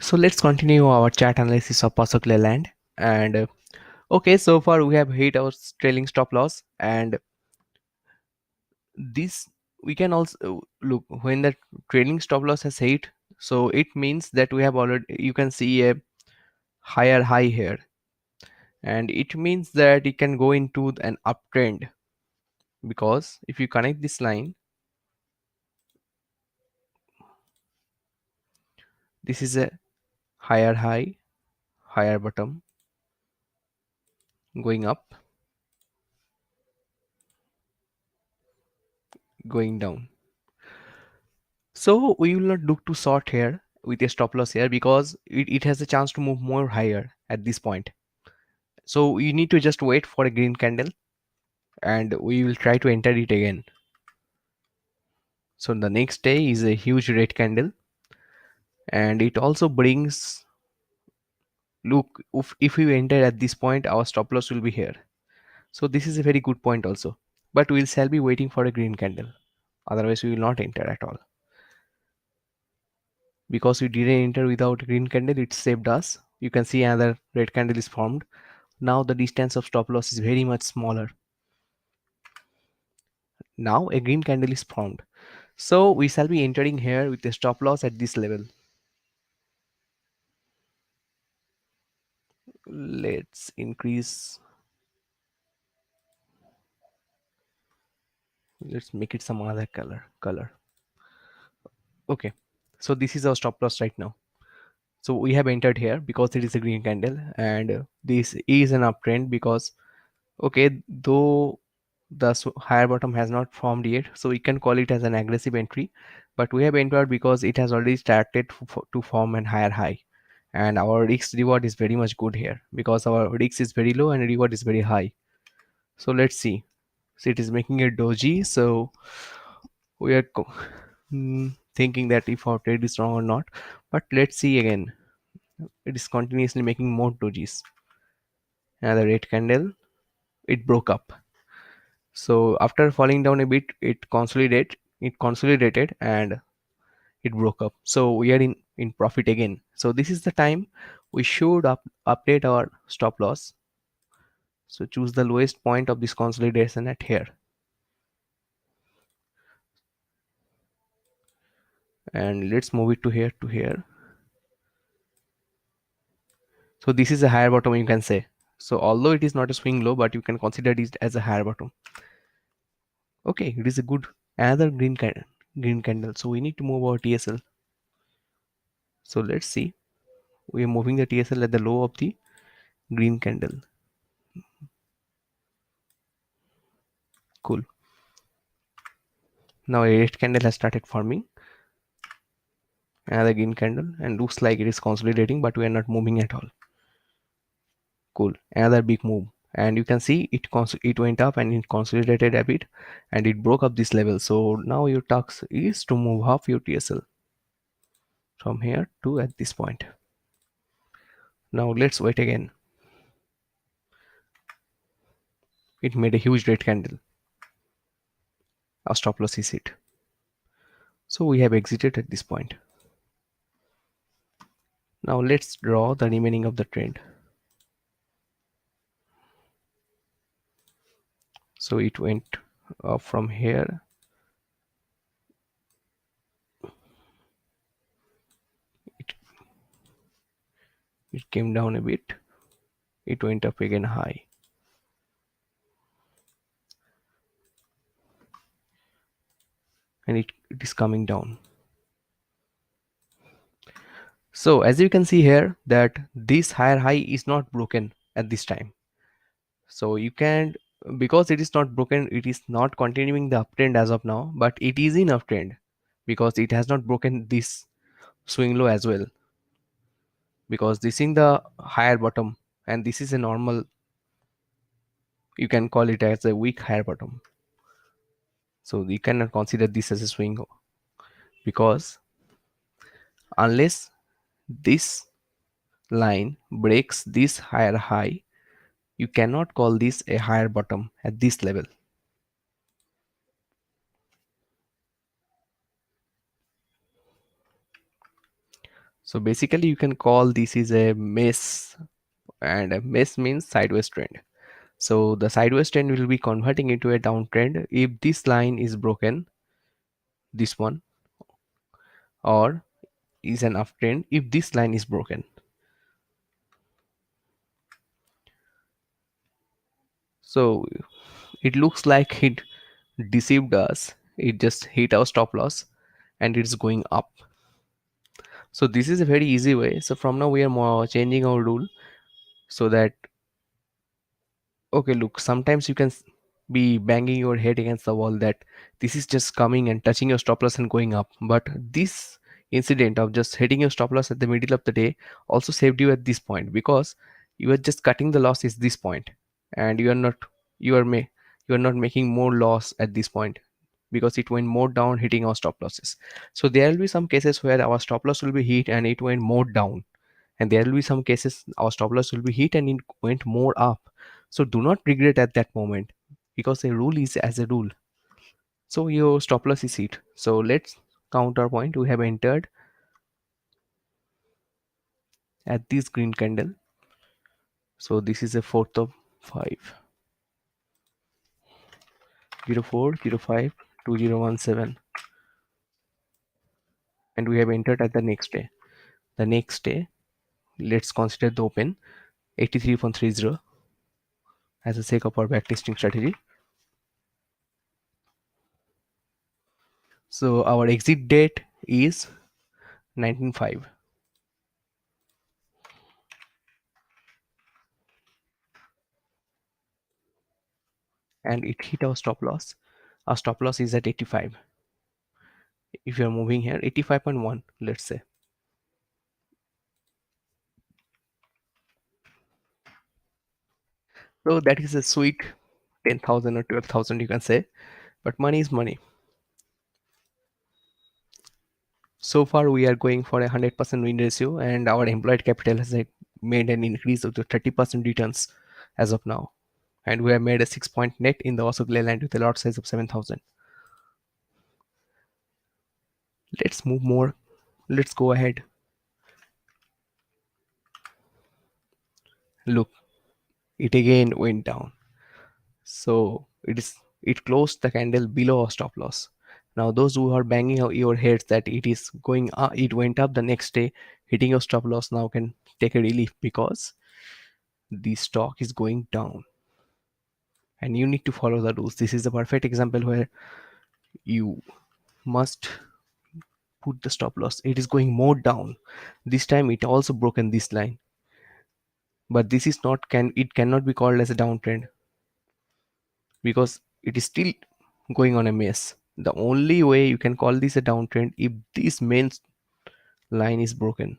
So let's continue our chart analysis of Ashok Leyland. And okay, so far we have hit our trailing stop loss, and this we can also look when the trailing stop loss has hit. So it means that we have already, you can see a higher high here, and it means that it can go into an uptrend, because if you connect this line, this is a higher high, higher bottom, going up, going down. So we will not look to short here with a stop loss here, because it has a chance to move more higher at this point. So you need to just wait for a green candle, and we will try to enter it again. So the next day is a huge red candle, and it also brings, look, if we enter at this point, our stop loss will be here. So this is a very good point also, but we will shall be waiting for a green candle, otherwise we will not enter at all. Because we didn't enter without a green candle, it saved us. You can see another red candle is formed. Now the distance of stop loss is very much smaller. Now a green candle is formed, so we shall be entering here with a stop loss at this level. Let's increase, let's make it some other color. Okay, so this is our stop loss right now. So we have entered here because it is a green candle, and this is an uptrend, because okay, though the higher bottom has not formed yet, so we can call it as an aggressive entry, but we have entered because it has already started to form an higher high, and our risk reward is very much good here, because our risk is very low and reward is very high. So let's see. So it is making a doji, so we are thinking that if our trade is wrong or not, but let's see again. It is continuously making more dojis. Another red candle, it broke up. So after falling down a bit, it consolidated and it broke up. So we are in profit again. So this is the time we should update our stop loss. So choose the lowest point of this consolidation at here, and let's move it to here. So this is a higher bottom, you can say. So although it is not a swing low, but you can consider it as a higher bottom. Okay, it is a good, another green candle. So we need to move our TSL. So let's see. We are moving the TSL at the low of the green candle. Cool. Now a red candle has started forming. Another green candle, and looks like it is consolidating, but we are not moving at all. Cool. Another big move, and you can see it went up and it consolidated a bit, and it broke up this level. So now your task is to move half your TSL from here to at this point. Now let's wait again. It made a huge red candle. Our stop loss is hit. So we have exited at this point. Now let's draw the remaining of the trend. So it went up from here. It came down a bit. It went up again high. And it is coming down. So as you can see here, that this higher high is not broken at this time. So you can, because it is not broken, it is not continuing the uptrend as of now, but it is in uptrend because it has not broken this swing low as well, because this is the higher bottom and this is a normal, you can call it as a weak higher bottom. So you cannot consider this as a swing, because unless this line breaks this higher high, you cannot call this a higher bottom at this level. So basically you can call this is a miss, and a miss means sideways trend. So the sideways trend will be converting into a downtrend if this line is broken, this one, or is an uptrend if this line is broken. So it looks like it deceived us. It just hit our stop loss and it's going up. So this is a very easy way. So from now we are more changing our rule so that, okay, look, sometimes you can be banging your head against the wall that this is just coming and touching your stop loss and going up. But this incident of just hitting your stop loss at the middle of the day also saved you at this point, because you are just cutting the loss is this point, and you are not, you are you are not making more loss at this point because it went more down hitting our stop losses. So there will be some cases where our stop loss will be hit and it went more down, and there will be some cases our stop loss will be hit and it went more up. So do not regret at that moment, because a rule is as a rule. So your stop loss is hit. So let's counterpoint. We have entered at this green candle. So this is a fourth of 5, 04, 05, 2017, and we have entered at the next day. The next day, let's consider the open 83.30 as a sake of our backtesting strategy. So our exit date is 19.5, and it hit our stop loss. Our stop loss is at 85. If you're moving here, 85.1, let's say. So that is a sweet 10,000 or 12,000, you can say, but money is money. So far we are going for a 100% win ratio, and our employed capital has made an increase of the 30% returns as of now, and we have made a 6 point net in the Ashok Leyland with a lot size of 7,000. Let's move more. Let's go ahead. Look, it again went down. So it closed the candle below our stop loss. Now those who are banging your heads that it is going up, it went up the next day, hitting your stop loss, now can take a relief, because the stock is going down and you need to follow the rules. This is a perfect example where you must put the stop loss. It is going more down. This time it also broken this line, but this is not, can it cannot be called as a downtrend because it is still going on a mess. The only way you can call this a downtrend if this main line is broken.